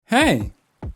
Hey!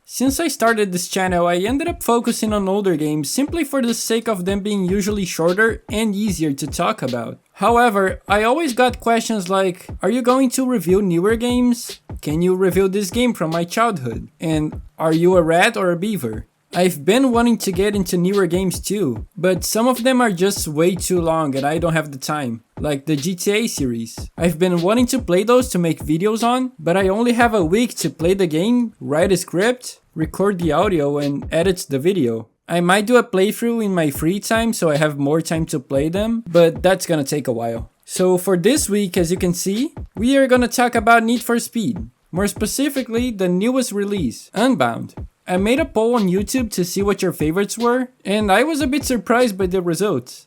Since I started this channel, I ended up focusing on older games simply for the sake of them being usually shorter and easier to talk about. However, I always got questions like, are you going to review newer games? Can you review this game from my childhood? And are you a rat or a beaver? I've been wanting to get into newer games too, but some of them are just way too long and I don't have the time, like the GTA series. I've been wanting to play those to make videos on, but I only have a week to play the game, write a script, record the audio and edit the video. I might do a playthrough in my free time so I have more time to play them, but that's gonna take a while. So for this week, as you can see, we are gonna talk about Need for Speed. More specifically, the newest release, Unbound. I made a poll on YouTube to see what your favorites were, and I was a bit surprised by the results.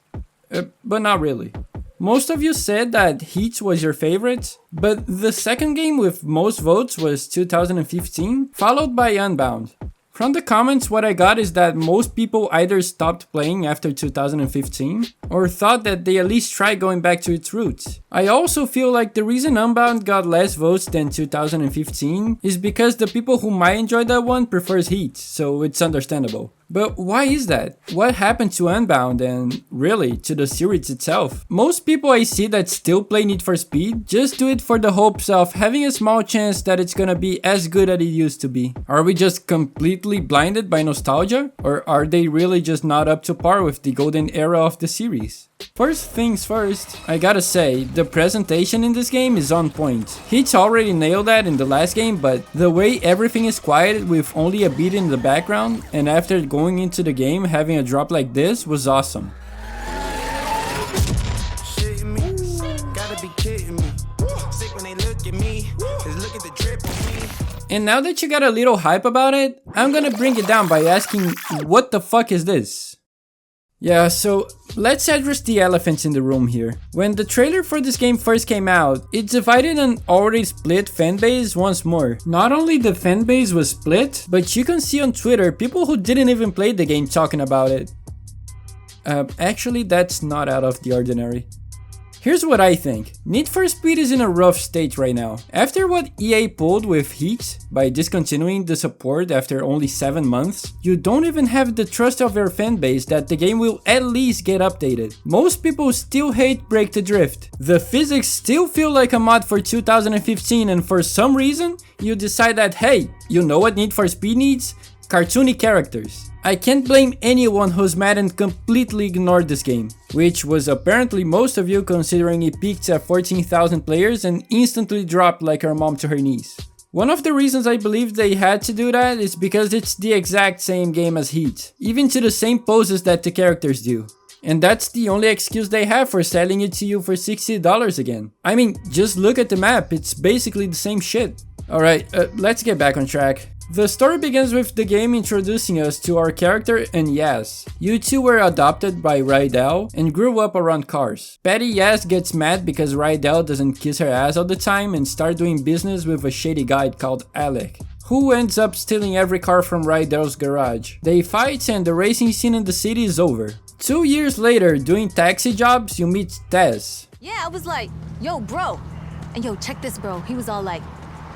But not really. Most of you said that Heat was your favorite, but the second game with most votes was 2015, followed by Unbound. From the comments, what I got is that most people either stopped playing after 2015 or thought that they at least tried going back to its roots. I also feel like the reason Unbound got less votes than 2015 is because the people who might enjoy that one prefers Heat, so it's understandable. But why is that? What happened to Unbound and, really, to the series itself? Most people I see that still play Need for Speed just do it for the hopes of having a small chance that it's gonna be as good as it used to be. Are we just completely blinded by nostalgia? Or are they really just not up to par with the golden era of the series? First things first, I gotta say, the presentation in this game is on point. Heat already nailed that in the last game, but the way everything is quiet with only a beat in the background, and after going into the game having a drop like this was awesome. And now that you got a little hype about it, I'm gonna bring it down by asking, what the fuck is this? Yeah, so let's address the elephants in the room here. When the trailer for this game first came out, it divided an already split fanbase once more. Not only the fanbase was split, but you can see on Twitter people who didn't even play the game talking about it. Actually, that's not out of the ordinary. Here's what I think. Need for Speed is in a rough state right now. After what EA pulled with Heat, by discontinuing the support after only 7 months, you don't even have the trust of your fanbase that the game will at least get updated. Most people still hate Break the Drift. The physics still feel like a mod for 2015 and for some reason, you decide that hey, you know what Need for Speed needs? Cartoony characters. I can't blame anyone who's mad and completely ignored this game, which was apparently most of you considering it peaked at 14,000 players and instantly dropped like her mom to her knees. One of the reasons I believe they had to do that is because it's the exact same game as Heat, even to the same poses that the characters do. And that's the only excuse they have for selling it to you for $60 again. I mean, just look at the map, it's basically the same shit. Alright, let's get back on track. The story begins with the game introducing us to our character and Yaz. You two were adopted by Rydell and grew up around cars. Petty Yaz gets mad because Rydell doesn't kiss her ass all the time and start doing business with a shady guy called Alec, who ends up stealing every car from Rydell's garage. They fight and the racing scene in the city is over. 2 years later, doing taxi jobs, you meet Tez. Yeah, I was like, yo, bro. And yo, check this, bro. He was all like,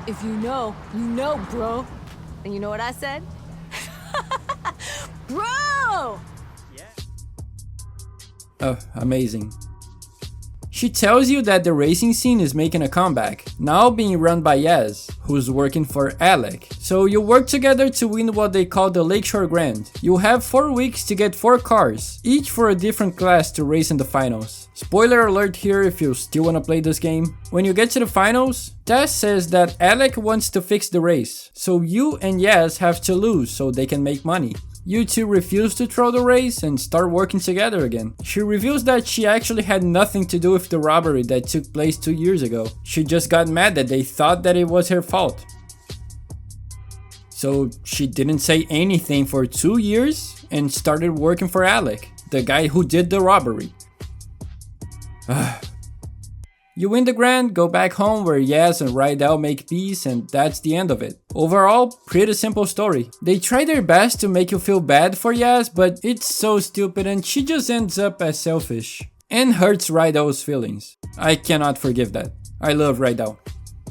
if you know, bro. And you know what I said? Bro! Oh, amazing. She tells you that the racing scene is making a comeback, now being run by Yaz, who's working for Alec. So you work together to win what they call the Lakeshore Grand. You have 4 weeks to get 4 cars, each for a different class to race in the finals. Spoiler alert here if you still wanna play this game. When you get to the finals, Tess says that Alec wants to fix the race, so you and Yaz have to lose so they can make money. You two refuse to throw the race and start working together again. She reveals that she actually had nothing to do with the robbery that took place 2 years ago. She just got mad that they thought that it was her fault. So she didn't say anything for 2 years and started working for Alec, the guy who did the robbery. You win the grand, go back home where Yaz and Rydell make peace, and that's the end of it. Overall, pretty simple story. They try their best to make you feel bad for Yaz, but it's so stupid and she just ends up as selfish. And hurts Rydell's feelings. I cannot forgive that. I love Rydell.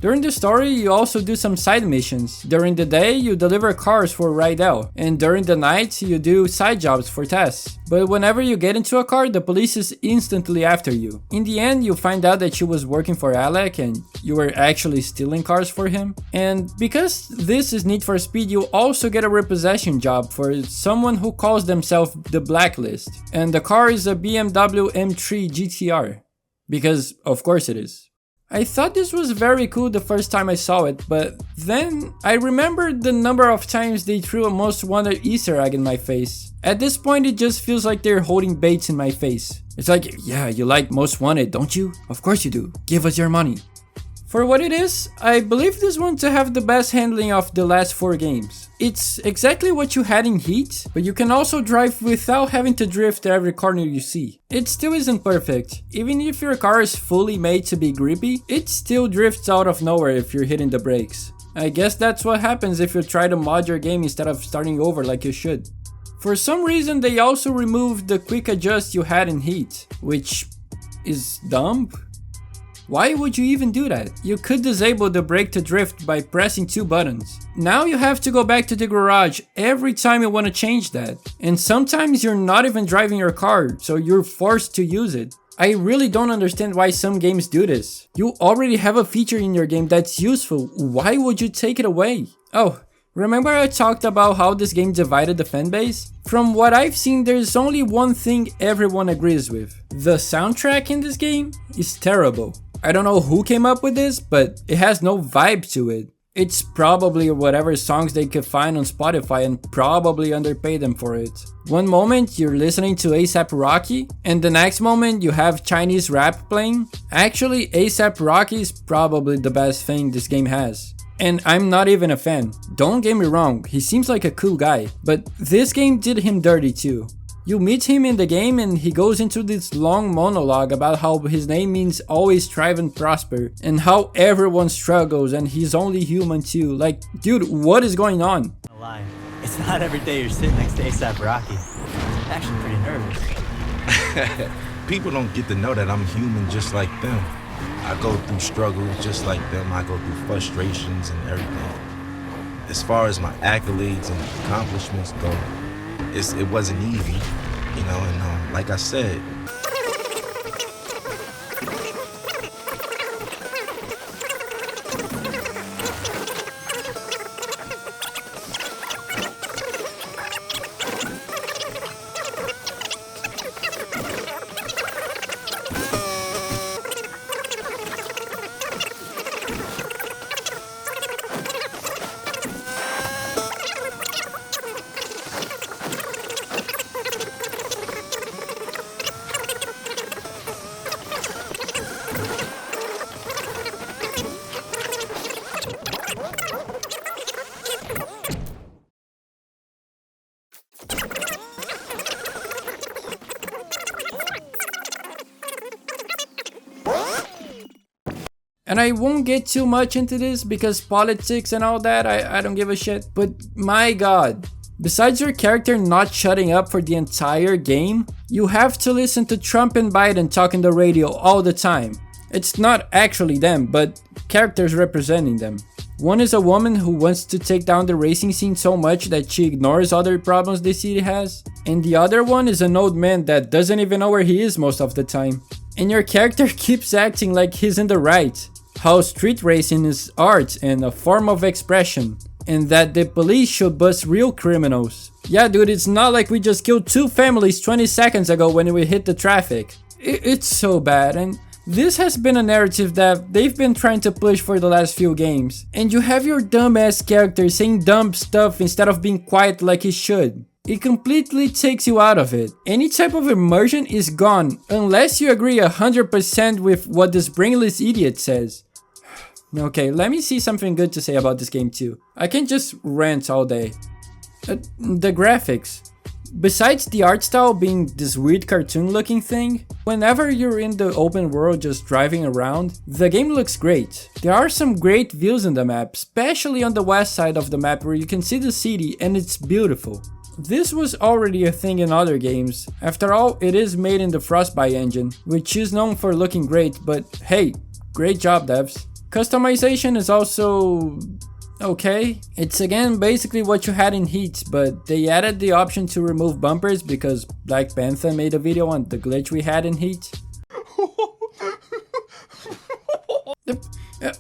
During the story, you also do some side missions. During the day, you deliver cars for Rydell, and during the night, you do side jobs for Tess. But whenever you get into a car, the police is instantly after you. In the end, you find out that she was working for Alec and you were actually stealing cars for him. And because this is Need for Speed, you also get a repossession job for someone who calls themselves the Blacklist. And the car is a BMW M3 GTR. Because of course it is. I thought this was very cool the first time I saw it, but then I remembered the number of times they threw a Most Wanted Easter egg in my face. At this point it just feels like they're holding baits in my face. It's like, yeah, you like Most Wanted, don't you? Of course you do. Give us your money. For what it is, I believe this one to have the best handling of the last 4 games. It's exactly what you had in Heat, but you can also drive without having to drift every corner you see. It still isn't perfect. Even if your car is fully made to be grippy, it still drifts out of nowhere if you're hitting the brakes. I guess that's what happens if you try to mod your game instead of starting over like you should. For some reason they also removed the quick adjust you had in Heat, which is dumb. Why would you even do that? You could disable the brake to drift by pressing 2 buttons. Now you have to go back to the garage every time you want to change that. And sometimes you're not even driving your car, so you're forced to use it. I really don't understand why some games do this. You already have a feature in your game that's useful, why would you take it away? Oh, remember I talked about how this game divided the fanbase? From what I've seen, there's only one thing everyone agrees with. The soundtrack in this game is terrible. I don't know who came up with this, but it has no vibe to it. It's probably whatever songs they could find on Spotify and probably underpay them for it. One moment you're listening to A$AP Rocky, and the next moment you have Chinese rap playing. Actually, A$AP Rocky is probably the best thing this game has. And I'm not even a fan. Don't get me wrong, he seems like a cool guy, but this game did him dirty too. You meet him in the game and he goes into this long monologue about how his name means always strive and prosper, and how everyone struggles and he's only human too. Like, dude, what is going on? No lie. It's not every day you're sitting next to A$AP Rocky. I'm actually pretty nervous. People don't get to know that I'm human just like them. I go through struggles just like them. I go through frustrations and everything. As far as my accolades and accomplishments go, it wasn't easy, you know, and like I said, And I won't get too much into this because politics and all that, I don't give a shit. But my god, besides your character not shutting up for the entire game, you have to listen to Trump and Biden talk on the radio all the time. It's not actually them, but characters representing them. One is a woman who wants to take down the racing scene so much that she ignores other problems the city has. And the other one is an old man that doesn't even know where he is most of the time. And your character keeps acting like he's in the right. How street racing is art and a form of expression, and that the police should bust real criminals. Yeah dude, it's not like we just killed 2 families 20 seconds ago when we hit the traffic. It's so bad, and this has been a narrative that they've been trying to push for the last few games. And you have your dumbass character saying dumb stuff instead of being quiet like he should. It completely takes you out of it. Any type of immersion is gone unless you agree 100% with what this brainless idiot says. Okay, let me see something good to say about this game too. I can't just rant all day. The graphics. Besides the art style being this weird cartoon looking thing, whenever you're in the open world just driving around, the game looks great. There are some great views in the map, especially on the west side of the map where you can see the city and it's beautiful. This was already a thing in other games. After all, it is made in the Frostbite engine, which is known for looking great, but hey, great job devs. Customization is also okay. It's again basically what you had in Heat, but they added the option to remove bumpers because Black Panther made a video on the glitch we had in Heat.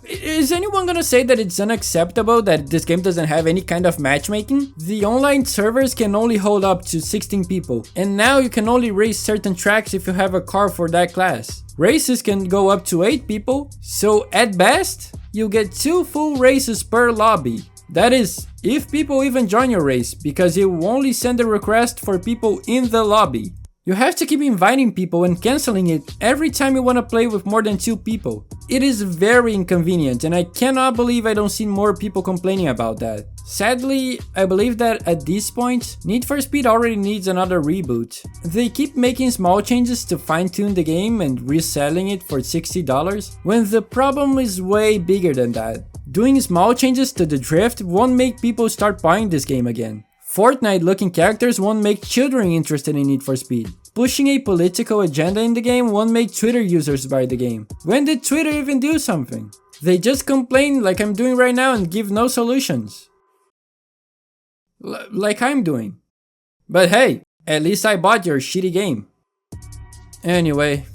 Is anyone gonna say that it's unacceptable that this game doesn't have any kind of matchmaking? The online servers can only hold up to 16 people, and now you can only race certain tracks if you have a car for that class. Races can go up to 8 people, so at best, you get 2 full races per lobby. That is, if people even join your race, because you only send a request for people in the lobby. You have to keep inviting people and cancelling it every time you want to play with more than 2 people. It is very inconvenient, and I cannot believe I don't see more people complaining about that. Sadly, I believe that at this point, Need for Speed already needs another reboot. They keep making small changes to fine-tune the game and reselling it for $60, when the problem is way bigger than that. Doing small changes to the drift won't make people start buying this game again. Fortnite-looking characters won't make children interested in Need for Speed. Pushing a political agenda in the game won't make Twitter users buy the game. When did Twitter even do something? They just complain like I'm doing right now and give no solutions. Like I'm doing. But hey, at least I bought your shitty game. Anyway,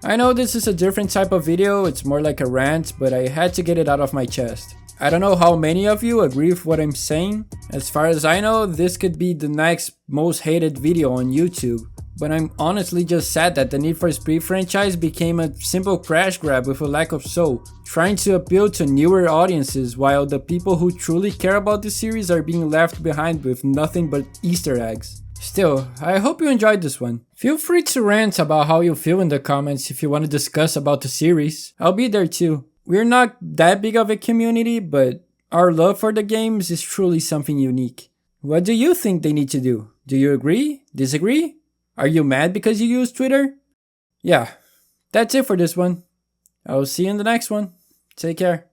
I know this is a different type of video, it's more like a rant, but I had to get it out of my chest. I don't know how many of you agree with what I'm saying. As far as I know, this could be the next most hated video on YouTube. But I'm honestly just sad that the Need for Speed franchise became a simple crash grab with a lack of soul, trying to appeal to newer audiences while the people who truly care about the series are being left behind with nothing but Easter eggs. Still, I hope you enjoyed this one. Feel free to rant about how you feel in the comments if you want to discuss about the series. I'll be there too. We're not that big of a community, but our love for the games is truly something unique. What do you think they need to do? Do you agree? Disagree? Are you mad because you use Twitter? Yeah, that's it for this one. I'll see you in the next one. Take care.